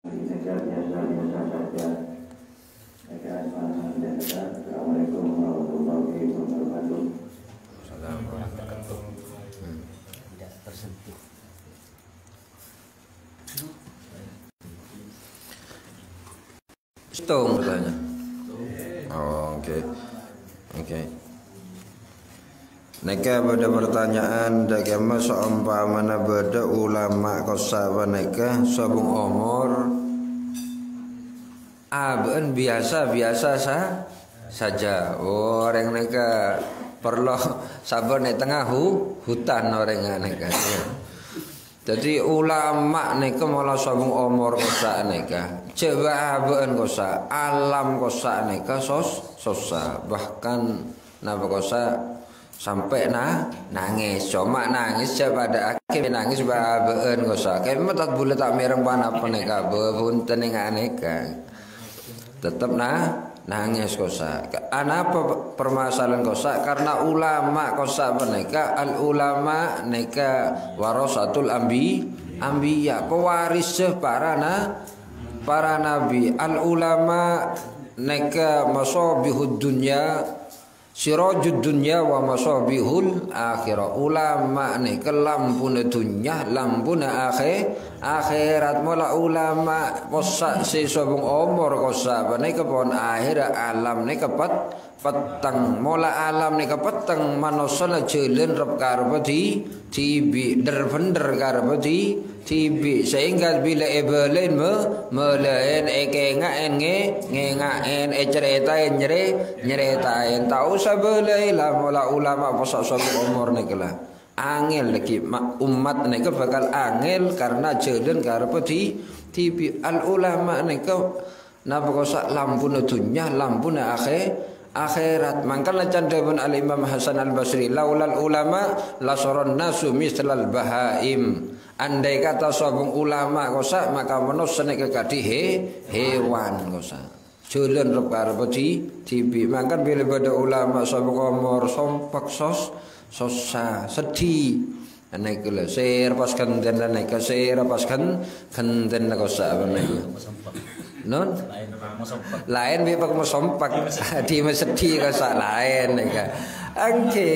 Assalamualaikum warahmatullahi wabarakatuh. Tidak tersentuh. Hitung bertanya. Oh, oke. Neka pada pertanyaan dagama seumpamana beda ulama kosawa neka sabung umur aben biasa saja. Orang neka perlu sabar di tengah hutan orang neka. Jadi ulama neka malah sabung umur kosa neka. Coba aben kosa alam kosa neka sosa bahkan napa kosa sampai nangis cuma nangis pada akhirnya nangis babeun kosa kayak metat boleh tak mereng panapa neka punten ing aneka tetap nangis kosa. Apa permasalahan kosa? Karena ulama kosa neka al ulama neka warasatul ambiya pewaris para nabi. Al ulama neka masabihud dunya sirajud dunya wa masabihul akhirah. Ulama neka lampuna dunya lampuna akhirat. Mula ulama kosa si sabung umur kosa neka pon akhir alam neka petang. Mula alam neka petang manusana jelen rep karep tibi bener karep tibi sehingga bila ebelen melain ekengaen ngengaen ceritain nyeritain tahu sabelai lah. Mula ulama posak sabung umur neka lah angel lagi umat neka bakal angel karena jelen karep tibi. Al ulama neka napa kosa lampuna dunya lampuna akhirat. Mangkana candhawan al Imam Hasan al Basri laulal ulama lasoron nasu mislal bahaim. Andai kata sabung ulama kosa maka manusia neka kadi hewan kosa jalan rep karep tibi. Mangkan bila pada ulama sabung umur sompak sosa sedih neka le ser pas kenten neka ser pas kenten kosa apa neka non lain bi pak sompak di sedih kosa lain neka oke.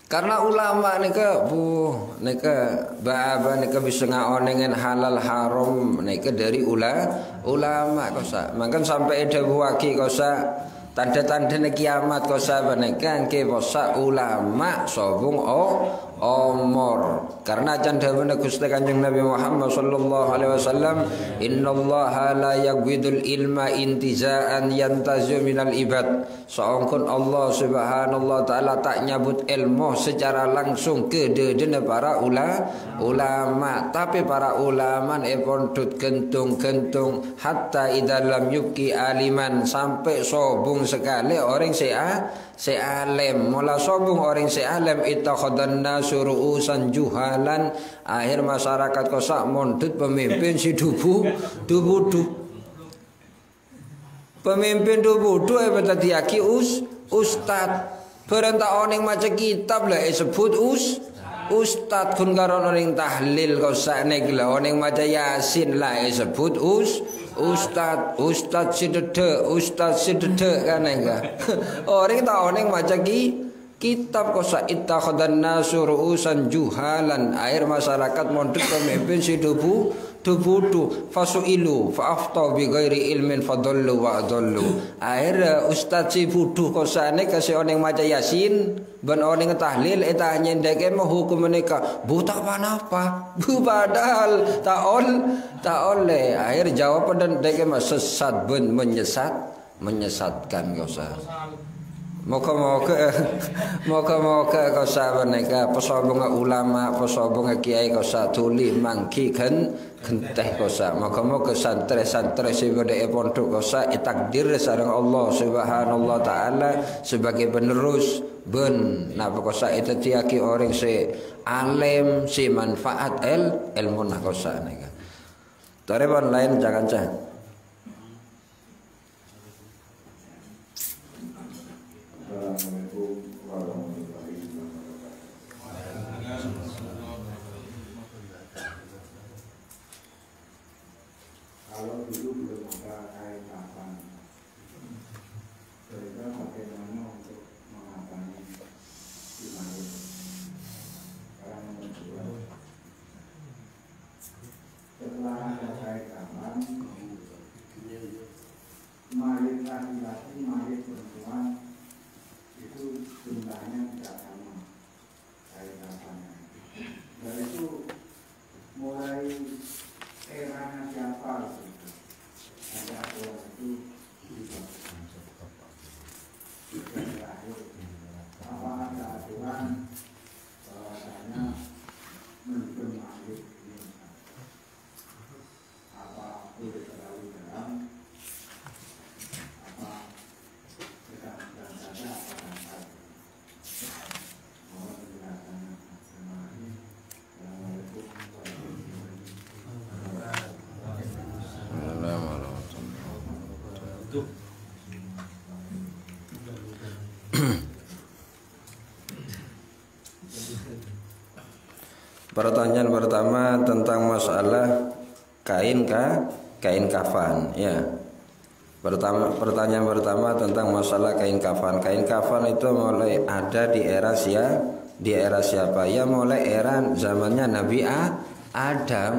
Karena ulama neka baba neka bisa ngaonengen halal haram neka dari ulama kosa. Mangkan sampai ada buaki kosa tanda-tanda kiamat kosa neka ke kosa ulama sobung umur. Karena candhawana Gusti Kanjeng Nabi Muhammad sallallahu alaihi wasallam innallaha la yaqbidul ilma intiza'an yantazu minal ibad. Saongkon Allah subhanallah taala tak nyabut ilmu secara langsung ke dedene para ulama, tapi para ulama pondut gentung hatta idalam yuki aliman sampai sobung sekali orang se'alem. Mula sobung orang se'alem ittakhadhan nasu ru'usan juhalan. Akhir masyarakat kosak mondut pemimpin si dubu. Pemimpin dubu apa tadi aki ustad. Perintah orang maca kitab lah sebut ustad kun karon orang tahlil kosak nek lah orang maca yasin lah sebut ustad sidede kan enggak. Orang tak orang maca kitab kosa ittakhadhan nasu ru'usan juhalan. Air masyarakat mondok pemimpin si dubu fasuilu fa'afta bi ghairi ilmin fadallu wa adallu. Air ustaz si buduh kosane kasih orang maca yasin ben orang tahlil eta nyendeke mah hukum mereka buta apa padahal tak oleh. Air jawab dan deke mah sesat ben menyesatkan kosa. Moga-moga kosa neka pesobonga ulama pesobonga kiai kosa tuli mangki genteh kosa. Moga-moga santri-santri sibade pondok kosa takdir sareng Allah subhanallah taala sebagai penerus ben napa kosa itu tiaki orang si alim si manfaat ilmu nak kosa neka. Tareban lain jangan. Pertanyaan pertama tentang masalah kain kafan, ya. Pertanyaan pertama tentang masalah kain kafan. Kain kafan itu mulai ada di era siapa? Ya mulai era zamannya Nabi Adam.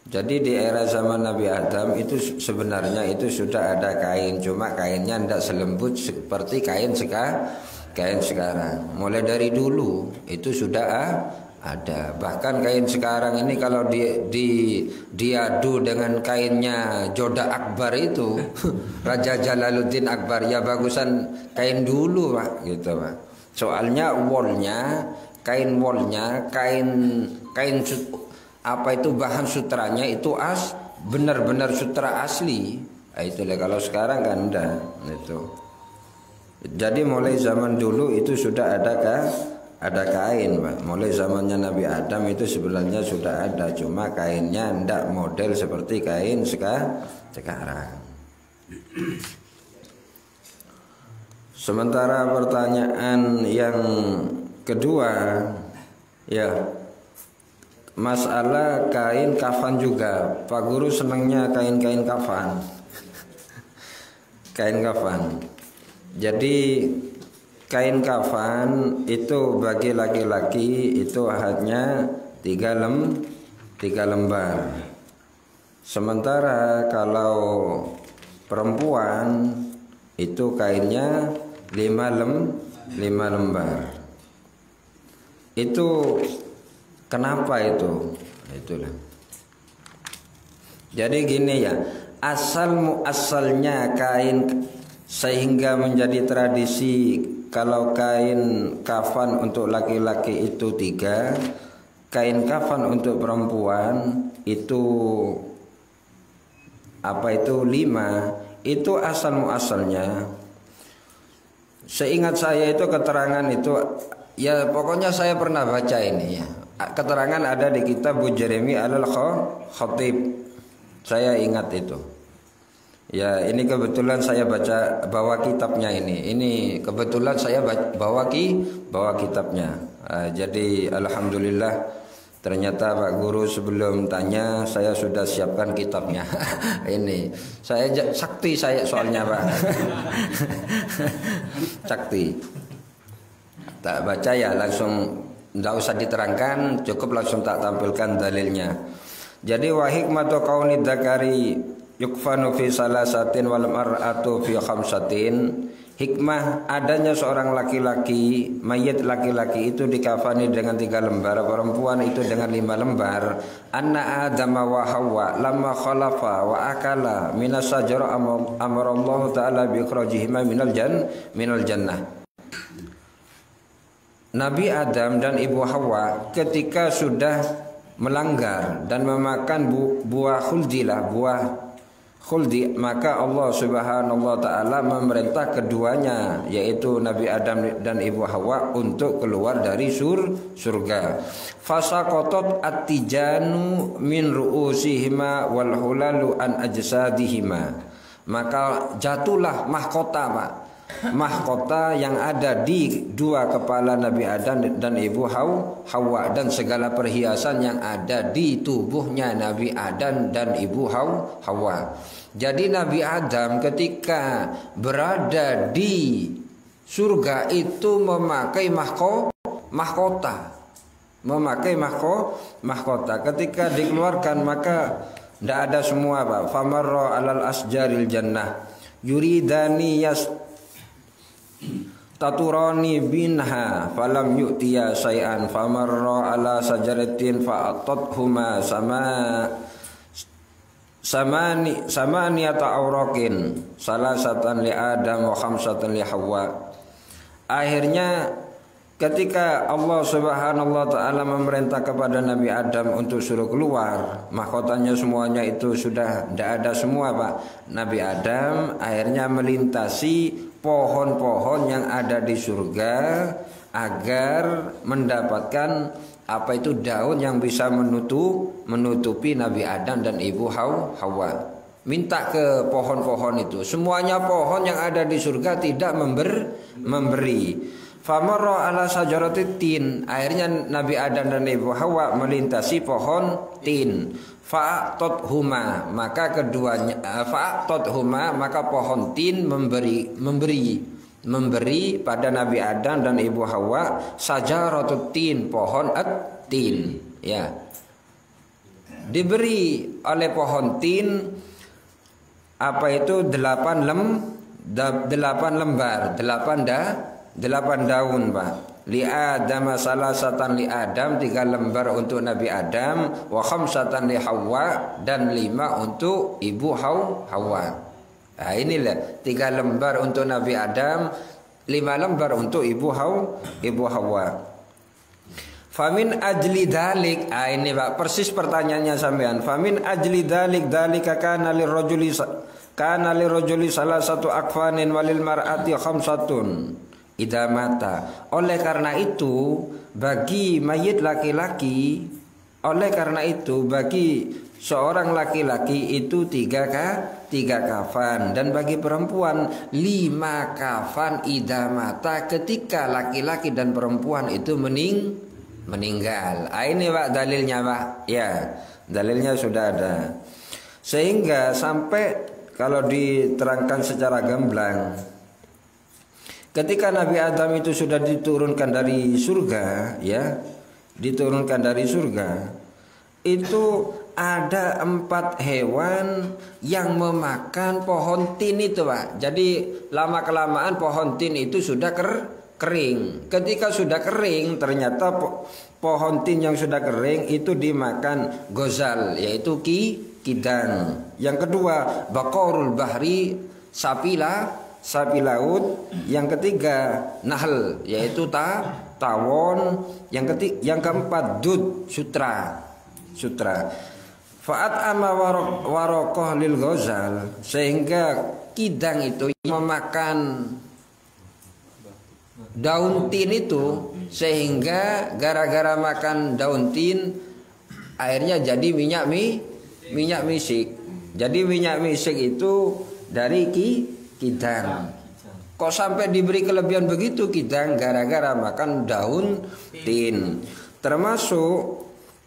Jadi di era zaman Nabi Adam itu sebenarnya itu sudah ada kain, cuma kainnya tidak selembut seperti kain sekarang. Mulai dari dulu itu sudah ada. Bahkan kain sekarang ini kalau diadu dengan kainnya Joda Akbar itu Raja Jalaluddin Akbar, ya bagusan kain dulu Pak, gitu Pak. Soalnya kain apa itu bahan sutranya itu benar-benar sutra asli. Nah, itulah kalau sekarang kan enggak itu. Jadi mulai zaman dulu itu sudah ada kain, Pak. Mulai zamannya Nabi Adam itu sebenarnya sudah ada, cuma kainnya enggak model seperti kain sekarang. Sementara pertanyaan yang kedua, ya, masalah kain kafan juga. Pak Guru senangnya kain-kain kafan. Kain kafan. Jadi kain kafan itu bagi laki-laki itu hanya 3 lembar. Sementara kalau perempuan itu kainnya 5 lembar. Itu kenapa itu? Itulah. Jadi gini ya, asalnya kain sehingga menjadi tradisi kalau kain kafan untuk laki-laki itu 3, kain kafan untuk perempuan itu 5. Itu asal-muasalnya. Seingat saya itu keterangan itu, ya pokoknya saya pernah baca ini ya. Keterangan ada di kitab Bujeremi Al-Khatib. Saya ingat itu. Ya ini kebetulan saya bawa kitabnya ini. Ini kebetulan saya bawa kitabnya. Jadi alhamdulillah ternyata Pak Guru sebelum tanya saya sudah siapkan kitabnya. Ini saya sakti saya soalnya Pak. Sakti. Tak baca ya langsung, tidak usah diterangkan, cukup langsung tak tampilkan dalilnya. Jadi wa hikmatu kauni dzakari yukfanu fi salasatin wal mar'atu fi khamsatin. Hikmah adanya seorang laki-laki, mayit laki-laki itu dikafani dengan 3 lembar, perempuan itu dengan 5 lembar. Anna Adam wa Hawa lamma khalafa wa akala minas sajara amarallahu ta'ala bi ikhrajihima minal jannah. Nabi Adam dan Ibu Hawa ketika sudah melanggar dan memakan buah khuldi, maka Allah Subhanahu wa taala memerintah keduanya, yaitu Nabi Adam dan Ibu Hawa untuk keluar dari surga. Fasaqatat at-tijanu min ru'usihima wal hulalu an ajsadihima. Maka jatuhlah mahkota, Pak. Mahkota yang ada di 2 kepala Nabi Adam dan Ibu Hawa dan segala perhiasan yang ada di tubuhnya Nabi Adam dan Ibu Hawa. Jadi Nabi Adam ketika berada di surga itu memakai mahkota. Memakai mahkota. Ketika dikeluarkan maka tidak ada semua, Pak. Famarra alal asjaril jannah yuridani taturani binha falam yu'tiya say'an famarra ala sajaratin fa'atathuma samaniyata awrakin salasatan li Adam wa khamsatan li Hawa. Akhirnya ketika Allah Subhanahu wa taala memerintah kepada Nabi Adam untuk suruh keluar, mahkotanya semuanya itu sudah tidak ada semua, Pak. Nabi Adam akhirnya melintasi pohon-pohon yang ada di surga agar mendapatkan daun yang bisa menutupi Nabi Adam dan Ibu Hawa. Minta ke pohon-pohon itu. Semuanya pohon yang ada di surga tidak memberi. Famarra ala sajaratit tin. Akhirnya Nabi Adam dan Ibu Hawa melintasi pohon tin. Fa'atothuma, maka keduanya fa'atothuma, maka pohon tin memberi pada Nabi Adam dan Ibu Hawa sajaratut tin, pohon at-tin, ya. Diberi oleh pohon tin apa itu 8 lembar, 8 daun, Pak. Li Adam salasatan li Adam, 3 lembar untuk Nabi Adam, wa khamsatan li Hawa, dan 5 untuk Ibu Hawa. Nah, inilah 3 lembar untuk Nabi Adam, 5 lembar untuk Ibu Hawa. Famin ajli dalik, ini Pak, persis pertanyaannya sampean. Famin ajli dalik dalika kana lirrajuli salah satu akfanin walil mar'ati khamsatun idza mata. Oleh karena itu bagi mayit laki-laki, bagi seorang laki-laki itu 3 kafan, dan bagi perempuan 5 kafan idza mata, ketika laki-laki dan perempuan itu meninggal. Ini Pak dalilnya, Pak. Ya, dalilnya sudah ada. Sehingga sampai kalau diterangkan secara gamblang, ketika Nabi Adam itu sudah diturunkan dari surga, ya, itu ada 4 hewan yang memakan pohon tin itu, Pak. Jadi lama kelamaan pohon tin itu sudah kering. Ketika sudah kering, ternyata pohon tin yang sudah kering itu dimakan gozal, yaitu kidang. Yang kedua bakorul bahri, sapi laut. Yang ketiga nahl, yaitu tawon. Yang keempat dud, sutra. Fa'at ama warokoh lil gozal, sehingga kidang itu memakan daun tin itu, sehingga gara-gara makan daun tin akhirnya jadi minyak misik. Jadi minyak misik itu dari kidang. Kok sampai diberi kelebihan begitu kidang? Gara-gara makan daun tin. Termasuk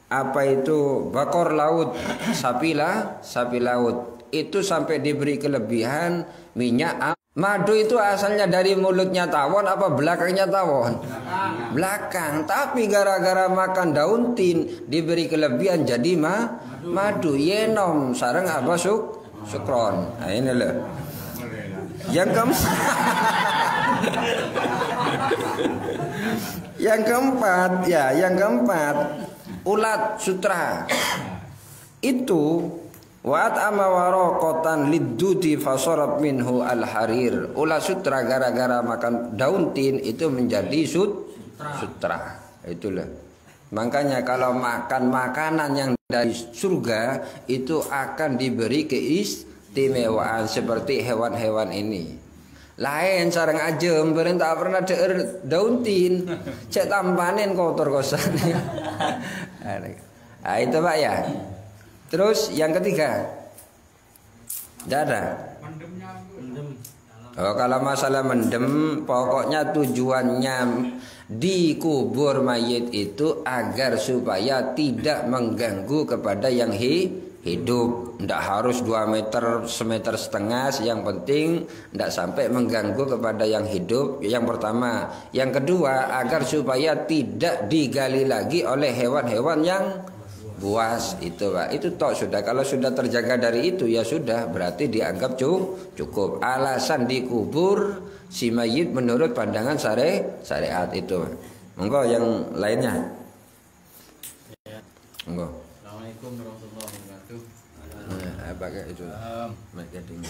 apa itu bakor laut, sapi laut itu sampai diberi kelebihan minyak. Madu itu asalnya dari mulutnya tawon apa belakangnya tawon? Belakang. Tapi gara-gara makan daun tin diberi kelebihan jadi madu. Yenom sareng apa sukron. Nah, ini loh. Yang keempat ulat sutra itu wa'at ama warokotan liddudi fasorat minhu al-harir. Ulat sutra gara-gara makan daun tin itu menjadi sutra. Itulah. Makanya kalau makan makanan yang dari surga itu akan diberi keistimewaan seperti hewan-hewan ini. Lain sarang ajem beren tak pernah daun tin, cek tampanin kotor kosan. Nah, itu Pak ya. Terus yang ketiga, tidak ada. Oh, kalau masalah mendem, pokoknya tujuannya dikubur mayit itu agar supaya tidak mengganggu kepada yang hidup. Tidak harus 2 meter, 1,5 meter, yang penting tidak sampai mengganggu kepada yang hidup. Yang pertama. Yang kedua, agar supaya tidak digali lagi oleh hewan-hewan yang buas itu, Pak. Itu tok sudah. Kalau sudah terjaga dari itu ya sudah, berarti dianggap cukup. Alasan dikubur si mayit menurut pandangan syariat itu. Monggo yang lainnya. Monggo. Assalamualaikum warahmatullahi wabarakatuh. Pakai itu. Marketing.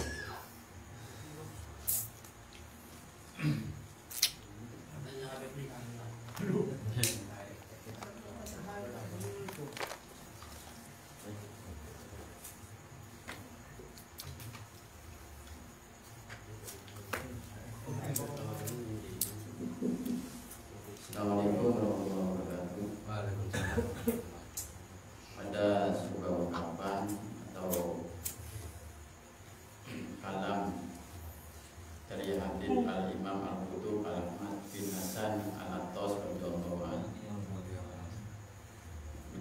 Assalamualaikum warahmatullahi wabarakatuh. Ada sebuah ungkapan atau kalam dari Habib Al-Imam Al-Qutub Al-Ahmad bin Hasan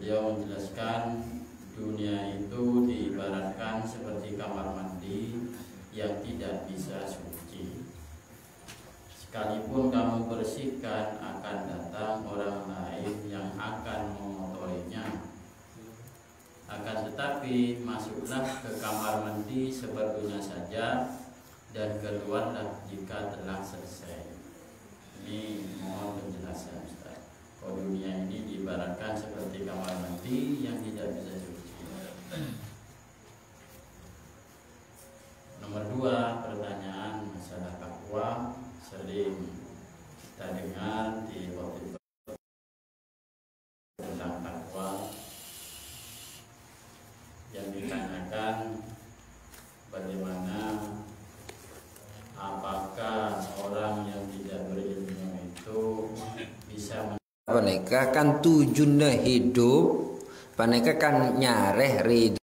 beliau menjelaskan dunia itu diibaratkan seperti kamar mandi yang tidak bisa suci. Sekalipun kamu bersihkan, akan datang orang lain yang akan mengotorinya. Akan tetapi masuklah ke kamar mandi seperlunya saja dan keluarlah jika telah selesai. Ini mohon penjelasan Ustaz. Kalau dunia ini diibaratkan seperti kamar mandi yang tidak bisa suci. Nomor 2, pertanyaan masalah takwa. Sering kita dengar di khotbah tentang takwa, yang ditanyakan bagaimana, apakah orang yang tidak berilmu itu bisa Paneka kan tujuannya hidup, paneka kan nyareh ridho.